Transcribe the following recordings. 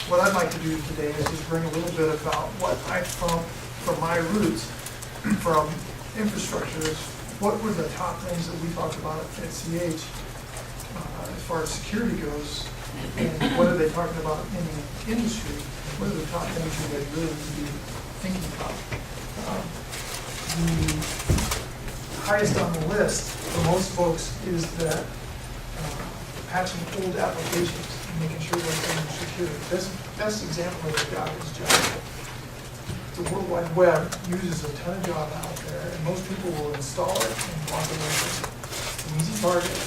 what I'd like to do today is just bring a little bit about what I found from my roots from infrastructure. What were the top things that we talked about at CH as far as security goes, and what are they talking about in the industry? What are the top things you guys really need to be thinking about? The highest on the list for most folks is that patching old applications and making sure those things are secure. Best example of that is Java. The World Wide Web uses a ton of Java out there, and most people will install it and walk away with it. It's an easy target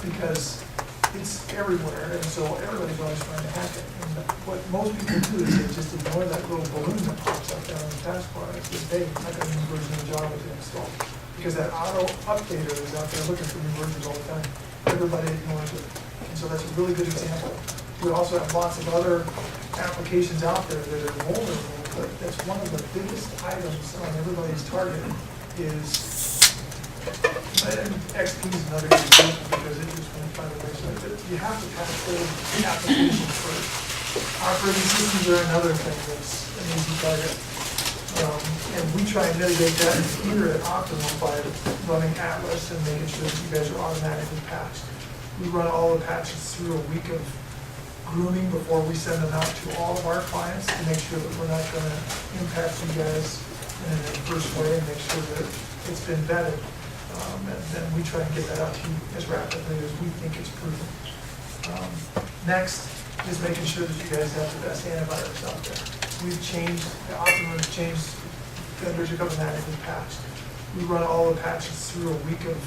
because it's everywhere, and so everybody's always trying to hack it. And what most people do is they just ignore that little balloon that pops up there on the taskbar and says, hey, I got a new version of Java to install. Because that auto updater is out there looking for new versions all the time. Everybody ignores it. And so that's a really good example. We also have lots of other applications out there that are vulnerable, but that's one of the biggest items on everybody's target is, and XP is another good example because it just went by the wayside, but you have to patch those applications first. Operating systems are another thing that's an easy target. And we try and mitigate that here at Optimum by running Atlas and making sure that you guys are automatically patched. We run all the patches through a week of grooming before we send them out to all of our clients to make sure that we're not going to impact you guys in an adverse way and make sure that it's been vetted. And then we try and get that out to you as rapidly as we think it's proven. Next is making sure that you guys have the best antivirus out there. We've changed, Optimum has changed vendors are automatically patched. We run all the patches through a week of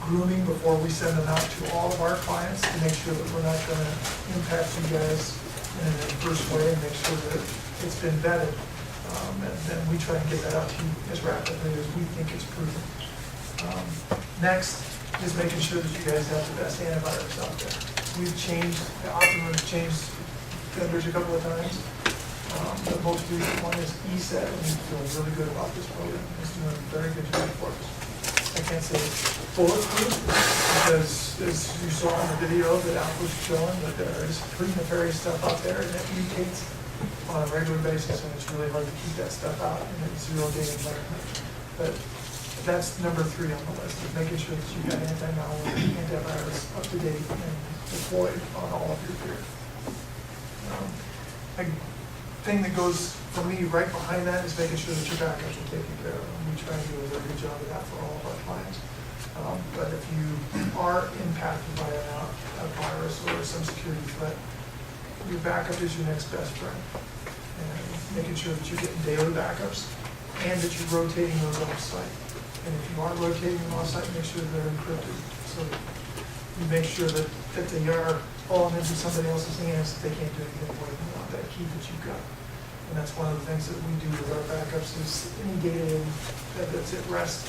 grooming before we send them out to all of our clients to make sure that we're not going to impact you guys in an adverse way and make sure that it's been vetted. And then we try and get that out to you as rapidly as we think it's proven. Next is making sure that you guys have the best antivirus out there. We've changed, Optimum has changed vendors a couple of times. The most recent one is ESET, and we feel really good about this program. It's doing a very good job for us. I can't say it's bulletproof because, as you saw in the video that Al was showing, that there is pretty nefarious stuff out there, and it mutates on a regular basis, and it's really hard to keep that stuff out in a zero-day environment. But that's number 3 on the list, is making sure that you got anti-malware, antivirus up to date and deployed on all of your gear. A thing that goes for me right behind that is making sure that your backups are taken care of. And we try and do a very good job of that for all of our clients. But if you are impacted by a virus or some security threat, your backup is your next best friend. And making sure that you're getting daily backups and that you're rotating those off-site. And if you are rotating them off-site, make sure that they're encrypted. So that you make sure that they are falling into somebody else's hands, that they can't do anything with that key that you've got. And that's one of the things that we do with our backups is any data that's at rest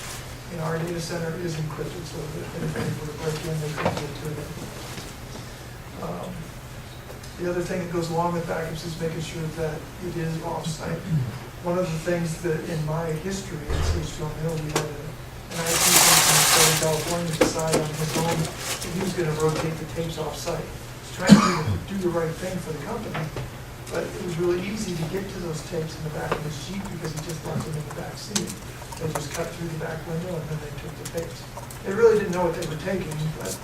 in our data center is encrypted so that if anybody were to break in, they couldn't get to it. The other thing that goes along with backups is making sure that it is off-site. One of the things that in my history at CH Hill, we had an IT person in Southern California decide on his own that he was going to rotate the tapes off-site. He's trying to do the right thing for the company, but it was really easy to get to those tapes in the back of his Jeep because he just left them in the back seat. They just cut through the back window and then they took the tapes. They really didn't know what they were taking, but at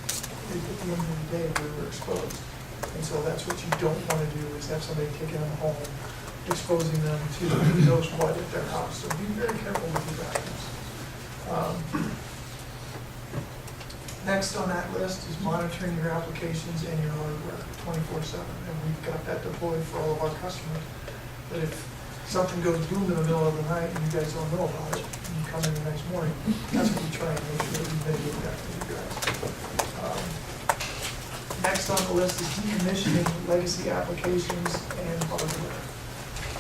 the end of the day, we were exposed. And so that's what you don't want to do is have somebody taking them home, exposing them to who knows what at their house. So be very careful with your backups. Next on that list is monitoring your applications and your hardware 24/7. And we've got that deployed for all of our customers. But if something goes boom in the middle of the night and you guys don't know about it, and you come in the next morning, that's what we try and make sure that we mitigate that for you guys. Next on the list is decommissioning legacy applications and hardware.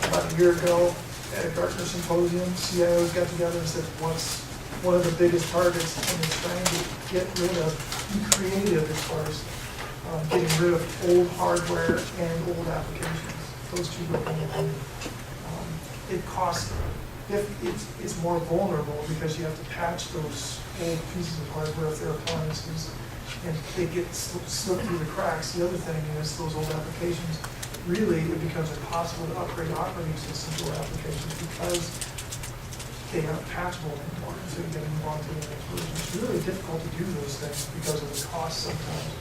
About a year ago at a Gartner symposium, CIOs got together and said, what's one of the biggest targets, and it's trying to get rid of, be creative as far as getting rid of old hardware and old applications. Those two go hand in hand. It costs, if it's more vulnerable because you have to patch those old pieces of hardware if they're appliances, and they get slipped through the cracks. The other thing is those old applications, really it becomes impossible to upgrade operating systems or applications because they aren't patchable anymore, and so you get to move on to the next version. It's really difficult to do those things because of the cost sometimes,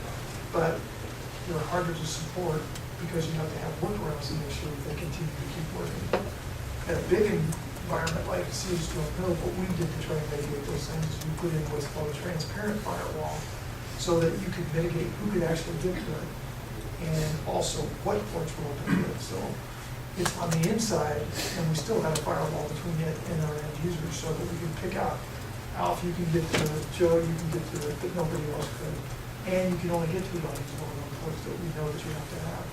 but they're harder to support because you have to have workarounds to make sure that they continue to keep working. At a big environment like CH2 and Hill, what we did to try and mitigate those things is we put in what's called a transparent firewall so that you could mitigate who could actually get to it and also what ports were open to it. So it's on the inside, and we still have a firewall between it and our end users so that we can pick out, Alf, you can get to it, Joe, you can get to it, but nobody else could. And you can only get to it on these well-known ports that we know that you have to have.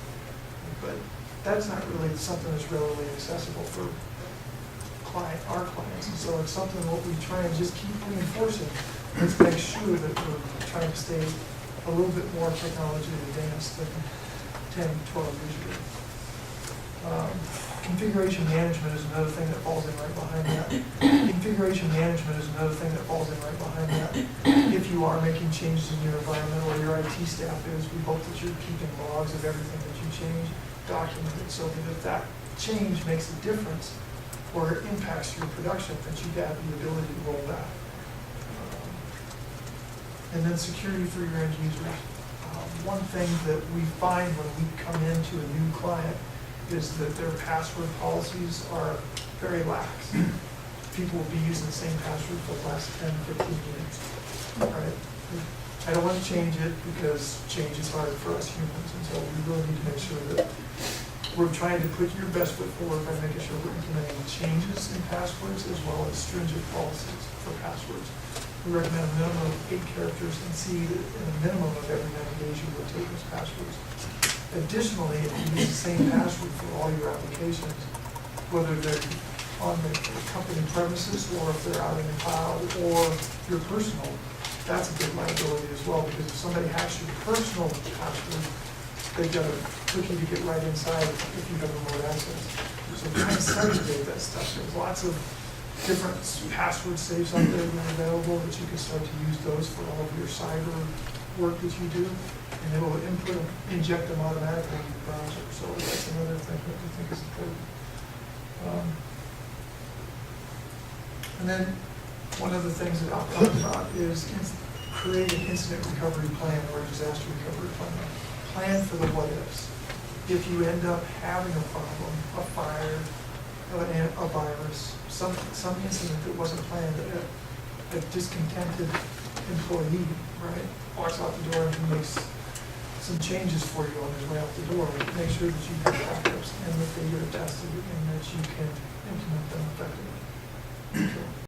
But that's not really something that's readily accessible for our clients. And so it's something what we try and just keep reinforcing. Let's make sure that we're trying to stay a little bit more technology advanced than 10, 12 years ago. Configuration management is another thing that falls in right behind that. Configuration management is another thing that falls in right behind that. If you are making changes in your environment or your IT staff is, we hope that you're keeping logs of everything that you change, documented, so that if that change makes a difference or it impacts your production, that you have the ability to roll back. And then security for your end users. One thing that we find when we come into a new client is that their password policies are very lax. People will be using the same password for the last 10, 15 years. Right? I don't want to change it because change is hard for us humans, and so we really need to make sure that we're trying to put your best foot forward by making sure we're implementing changes in passwords as well as stringent policies for passwords. We recommend a minimum of 8 characters and see that in a minimum of every 90 days you rotate those passwords. Additionally, if you use the same password for all your applications, whether they're on the company premises or if they're out in the cloud or your personal, that's a big liability as well, because if somebody hacks your personal password, they've got a cookie to get right inside if you have remote access. So try and segregate that stuff. There's lots of different password safes out there that are available that you can start to use those for all of your cyber work that you do, and it will inject them automatically in your browser. So that's another thing that we think is important. And then one of the things that I'll talk about is create an incident recovery plan or a disaster recovery plan. Plan for the what ifs. If you end up having a problem, a fire, a virus, some incident that wasn't planned, a discontented employee, right, walks out the door and he makes some changes for you on his way out the door. Make sure that you have backups and that they get tested and